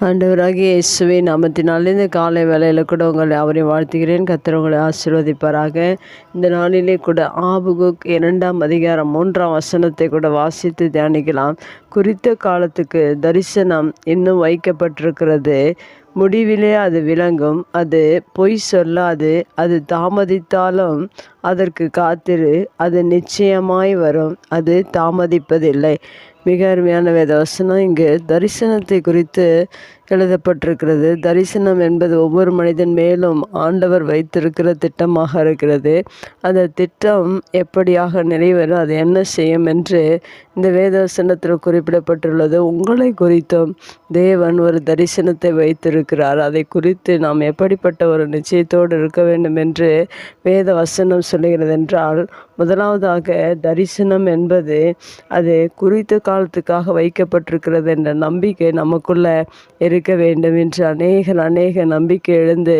ஆண்டவராகிய இயேசுவின் நாமத்தினால் இந்த காலை வேளையில் கூட உங்களை அவரை வாழ்த்துகிறேன். கர்த்தர் உங்களை ஆசீர்வதிப்பாராக. இந்த நாளிலே கூட ஆபகுக் 2ஆம் அதிகாரம் 3ஆம் வசனத்தை கூட வாசித்து தியானிக்கலாம். குறித்த காலத்துக்கு தரிசனம் இன்னும் வைக்கப்பட்டிருக்கிறது. முடிவிலே அது விளங்கும். அது பொய் சொல்லாது. அது தாமதித்தாலும் அதற்கு காத்திரு. அது நிச்சயமாய் வரும். அது தாமதிப்பதில்லை. மிக அருமையான வேத வசனம். இங்கு தரிசனத்தை குறித்து எழுதப்பட்டிருக்கிறது. தரிசனம் என்பது ஒவ்வொரு மனிதன் மேலும் ஆண்டவர் வைத்திருக்கிற திட்டமாக இருக்கிறது. அந்த திட்டம் எப்படியாக நிறைவேறும், அது என்ன செய்யும் என்று இந்த வேதவசனத்தில் குறிப்பிடப்பட்டுள்ளது. உங்களை குறித்தும் தேவன் ஒரு தரிசனத்தை வைத்திருக்கிறார். அதை குறித்து நாம் எப்படிப்பட்ட ஒரு நிச்சயத்தோடு இருக்க வேண்டும் என்று வேத வசனம் சொல்லுகிறது என்றால், முதலாவதாக தரிசனம் என்பது அது குறித்த காலத்துக்காக வைக்கப்பட்டிருக்கிறது என்ற நம்பிக்கை நமக்குள்ள இருக்க வேண்டும் என்று அநேக நம்பிக்கை எழுந்து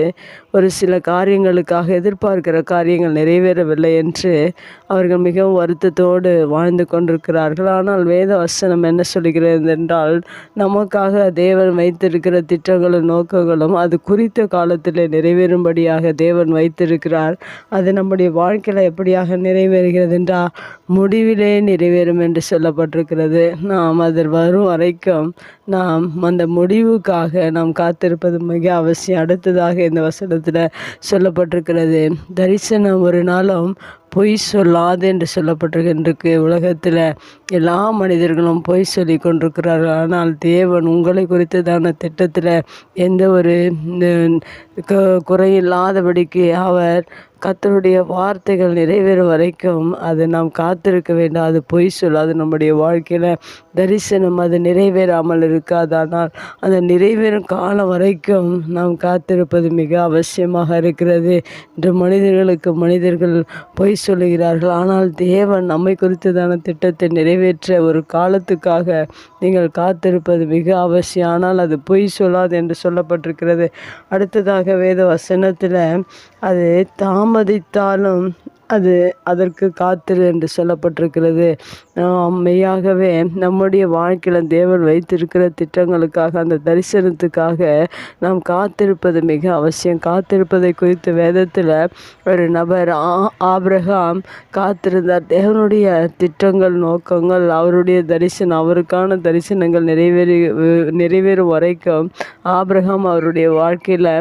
ஒரு சில காரியங்களுக்காக எதிர்பார்க்கிற காரியங்கள் நிறைவேறவில்லை என்று அவர்கள் மிகவும் வருத்தத்தோடு வாழ்ந்து கொண்டிருக்கிறார்கள். ஆனால் வேத வசனம் என்ன சொல்கிறது என்றால், நமக்காக தேவன் வைத்திருக்கிற திட்டங்களும் நோக்கங்களும் அது குறித்த காலத்தில் நிறைவேறும்படியாக தேவன் வைத்திருக்கிறார். அது நம்முடைய வாழ்க்கையில் எப்படியாக நிறைவேறுகிறது என்றால், முடிவிலே நிறைவேறும் என்று சொல்லப்பட்டிருக்கிறது. நாம் அதில் வரும் வரைக்கும் நாம் அந்த முடிவுக்காக நாம் காத்திருப்பது மிக அவசியம். அடுத்ததாக இந்த வசனத்தில் சொல்லப்பட்டிருக்கிறது, தரிசனம் ஒரு நாளும் பொய் சொல்லாது என்று சொல்லப்பட்டிருக்கு. உலகத்தில் எல்லா மனிதர்களும் பொய் சொல்லி கொண்டிருக்கிறார்கள். ஆனால் தேவன் உங்களை குறித்ததான திட்டத்தில் எந்த ஒரு குறையில்லாதபடிக்கு அவர் கர்த்தருடைய வார்த்தைகள் நிறைவேறும் வரைக்கும் அது நாம் காத்திருக்க வேண்டும். அது பொய் சொல்லாது. நம்முடைய வாழ்க்கையில் தரிசனம் அது நிறைவேறாமல் இருக்காது. ஆனால் அந்த நிறைவேறும் காலம் வரைக்கும் நாம் காத்திருப்பது மிக அவசியமாக இருக்கிறது. இன்று மனிதர்கள் பொய் சொல்லுகிறார்கள். ஆனால் தேவன் நம்மை குறித்ததான திட்டத்தை நிறைவேற்ற ஒரு காலத்துக்காக நீங்கள் காத்திருப்பது மிக அவசியம். ஆனால் அது பொய் சொல்லாது என்று சொல்லப்பட்டிருக்கிறது. அடுத்ததாக வேத வசனத்தில் அது தாமதித்தாலும் அது அதற்கு காத்திரு என்று சொல்லப்பட்டிருக்கிறது. மெய்யாகவே நம்முடைய வாழ்க்கையில் தேவன் வைத்திருக்கிற திட்டங்களுக்காக, அந்த தரிசனத்துக்காக நாம் காத்திருப்பது மிக அவசியம். காத்திருப்பதை குறித்து வேதத்தில் ஒரு நபர் ஆபிரகாம் காத்திருந்தார். தேவனுடைய திட்டங்கள், நோக்கங்கள், அவருடைய தரிசனம், அவருக்கான தரிசனங்கள் நிறைவேறும் வரைக்கும் ஆபிரகாம் அவருடைய வாழ்க்கையில்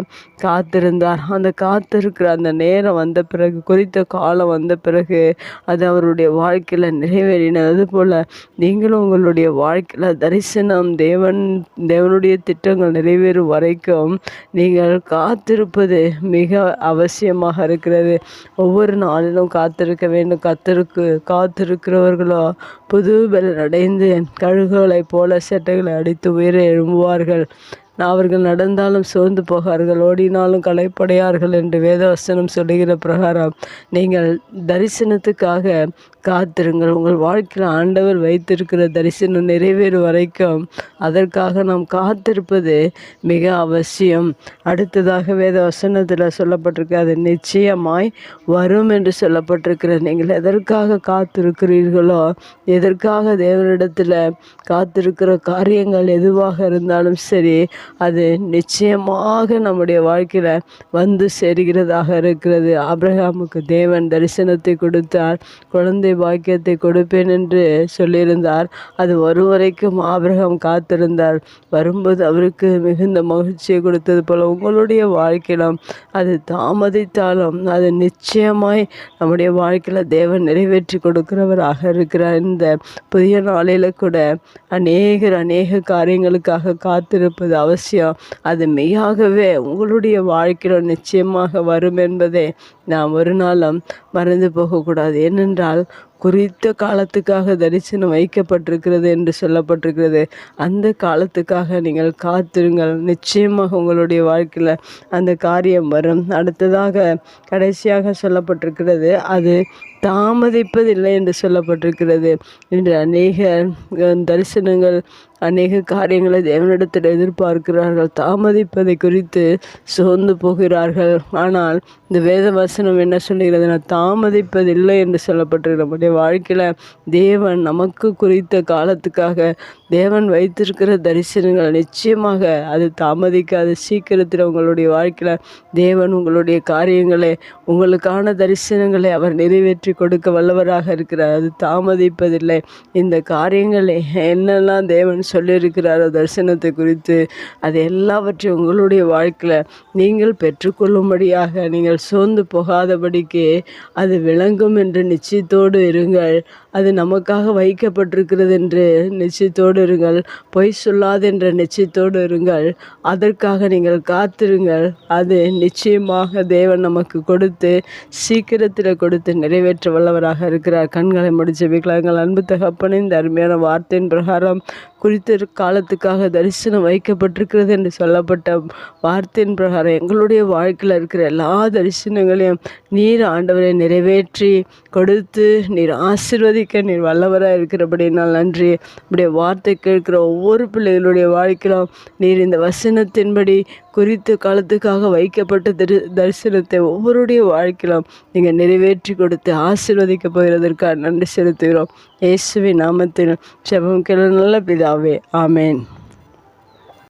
காத்திருந்தார். அந்த காத்திருக்கிற அந்த நேரம் வந்த பிறகு, குறித்த காலம் வந்த பிறகு அது அவருடைய வாழ்க்கையில் நிறைவேறினது போல் நீங்களும் உங்களுடைய வாழ்க்கையில் தரிசனம், தேவனுடைய திட்டங்கள் நிறைவேறும் வரைக்கும் நீங்கள் காத்திருப்பது மிக அவசியமாக இருக்கிறது. ஒவ்வொரு நாளிலும் காத்திருக்க வேண்டும். காத்திருக்கிறவர்களோ புது பலன் அடைந்து கழுகுகளைப் போல செட்டைகளை அடித்து உயர எழும்புவார்கள். அவர்கள் நடந்தாலும் சோர்ந்து போகார்கள், ஓடினாலும் களைப்படையார்கள் என்று வேதவசனம் சொல்லுகிற பிரகாரம் நீங்கள் தரிசனத்துக்காக காத்திருங்கள். உங்கள் வாழ்க்கையில் ஆண்டவர் வைத்திருக்கிற தரிசனம் நிறைவேறும் வரைக்கும் அதற்காக நாம் காத்திருப்பது மிக அவசியம். அடுத்ததாக வேத வசனத்தில் சொல்லப்பட்டிருக்கு, அது நிச்சயமாய் வரும் என்று சொல்லப்பட்டிருக்கிறது. நீங்கள் எதற்காக காத்திருக்கிறீர்களோ, எதற்காக தேவனிடத்தில் காத்திருக்கிற காரியங்கள் எதுவாக இருந்தாலும் சரி, அது நிச்சயமாக நம்முடைய வாழ்க்கையில் வந்து சேர்கிறதாக இருக்கிறது. ஆபிரகாமுக்கு தேவன் தரிசனத்தை கொடுத்தார். குழந்தை பாக்கியத்தை கொடுப்பேன் என்று சொல்லியிருந்தார். அது வரும் வரைக்கும் ஆபிரகாம் காத்திருந்தார். வரும்போது அவருக்கு மிகுந்த மகிழ்ச்சியை கொடுத்தது போல உங்களுடைய வாழ்க்கையிலும் அது தாமதித்தாலும் அது நிச்சயமாய் நம்முடைய வாழ்க்கையில் தேவன் நிறைவேற்றி கொடுக்கிறவராக இருக்கிறார். இந்த புதிய நாளில் கூட அநேக காரியங்களுக்காக காத்திருப்பது அவசியம். அது மெய்யாகவே உங்களுடைய வாழ்க்கையில் நிச்சயமாக வரும் என்பதை நாம் ஒரு நாளும் மறந்து போகக்கூடாது. ஏனென்றால் குறித்த காலத்துக்காக தரிசனம் வைக்கப்பட்டிருக்கிறது என்று சொல்லப்பட்டிருக்கிறது. அந்த காலத்துக்காக நீங்கள் காத்திருங்கள். நிச்சயமாக உங்களுடைய வாழ்க்கையில் அந்த காரியம் வரும். அடுத்ததாக கடைசியாக சொல்லப்பட்டிருக்கிறது, அது தாமதிப்பதில்லை என்று சொல்லப்பட்டிருக்கிறது. இன்று அநேக தரிசனங்கள் அநேக காரியங்களை தேவனிடத்தில் எதிர்பார்க்கிறார்கள், தாமதிப்பதை குறித்து சோர்ந்து போகிறார்கள். ஆனால் இந்த வேத வசனம் என்ன சொல்லுகிறதுனா, தாமதிப்பதில்லை என்று சொல்லப்பட்டிருக்கிற நம்முடைய வாழ்க்கையில் தேவன் நமக்கு குறித்த காலத்துக்காக தேவன் வைத்திருக்கிற தரிசனங்கள் நிச்சயமாக அது தாமதிக்காது. சீக்கிரத்தில் உங்களுடைய வாழ்க்கையில் தேவன் உங்களுடைய காரியங்களை, உங்களுக்கான தரிசனங்களை அவர் நிறைவேற்றி கொடுக்க வல்லவராக இருக்கிறார். அது தாமதிப்பதில்லை. இந்த காரியங்களை என்னெல்லாம் தேவன் சொல்லியிருக்கிறாரோ தரிசனத்தை குறித்து, அது எல்லாவற்றையும் உங்களுடைய வாழ்க்கையில் நீங்கள் பெற்றுக்கொள்ளும்படியாக நீங்கள் சோர்ந்து போகாதபடிக்கு அது விளங்கும் என்று நிச்சயத்தோடு இருங்கள். அது நமக்காக வைக்கப்பட்டிருக்கிறது என்று நிச்சயத்தோடு இருங்கள். பொய் சொல்லாது என்ற நிச்சயத்தோடு இருங்கள். அதற்காக நீங்கள் காத்திருங்கள். அது நிச்சயமாக தேவன் நமக்கு கொடுத்து சீக்கிரத்தில் கொடுத்து நிறைவேற்ற வல்லவராக இருக்கிறார். கண்களை முடிச்சு எங்கள் அன்பு தகப்பனே, இந்த அருமையான வார்த்தையின் பிரகாரம் குறித்த காலத்துக்காக தரிசனம் வைக்கப்பட்டிருக்கிறது என்று சொல்லப்பட்ட வார்த்தையின் பிரகாரம் எங்களுடைய வாழ்க்கையில் இருக்கிற எல்லா தரிசனங்களையும் நீர் ஆண்டவரை நிறைவேற்றி கொடுத்து நீர் ஆசீர்வதிக்க நீர் வல்லவராக இருக்கிறபடினால் நன்றி. இப்படிய வார்த்தை கேட்கிற ஒவ்வொரு பிள்ளைகளுடைய வாழ்க்கையிலும் நீர் இந்த வசனத்தின்படி குறித்த காலத்துக்காக வைக்கப்பட்ட தரிசனத்தை ஒவ்வொருடைய வாழ்க்கையிலும் நீங்கள் நிறைவேற்றி கொடுத்து ஆசீர்வதிக்க போகிறதற்காக நன்றி செலுத்துகிறோம். இயேசுவின் நாமத்தில் ஜெபம் கேளு நல்ல பிதாவே, ஆமேன்.